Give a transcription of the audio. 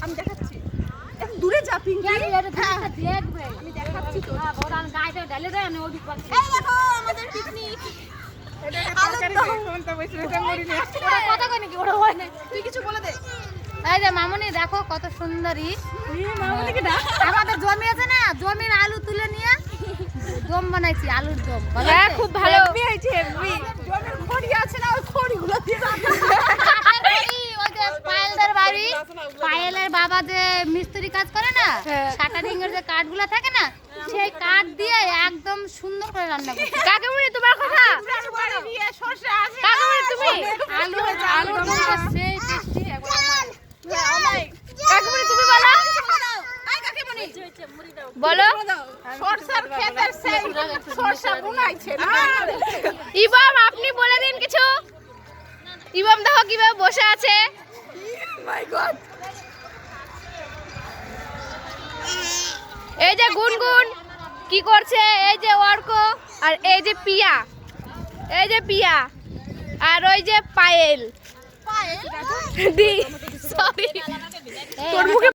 আমি দেখাচ্ছি একটু দূরে যা পিঙ্কি আমি দেখাচ্ছি তো গায়ে ঢেলে দেয় আমি ওদিক এই দেখো আমাদের পিকনিক কথা কই নাকি ওরা হয় না। তুই কিছু বলে দে এই যে মামুনি দেখো কত সুন্দরী মামুনিকে ডাক আমাদের জমি আছে না, জমির আলু তুলে নিয়ে দম বানাইছি, আলুর দম। হ্যাঁ খুব ভালো হয়েছে হেভি জমির খড়ি আছে না ওই খড়িগুলো দিয়ে ওই যে পায়েলদের বাড়ি, পায়েলের বাবা যে মিস্ত্রি কাজ করে না, শাটারিং এর যে কাঠগুলো থাকে না, সেই কাঠ দিয়ে একদম সুন্দর করে রান্না করছে। কাকিমুনি তোমার কথা বাড়ি দিয়ে সরষে আছে কাকিমুনি তুমি আলুর দমটা সেই টেস্টি একবার কাকিমুনি তুমি বলো আই কাকিমণি বলো সরষার ক্ষেতের সেই সরষা বুনাইছে না ইবাম আপনি বলে দিন কিছু। ইবাম দেখো কিভাবে বসে আছে। মাই গড এই যে গুনগুন কি করছে, এই যে অর্ক, আর এই যে পিয়া, এই যে পিয়া, আর ওই যে পায়েল দি সরি তোর মুখে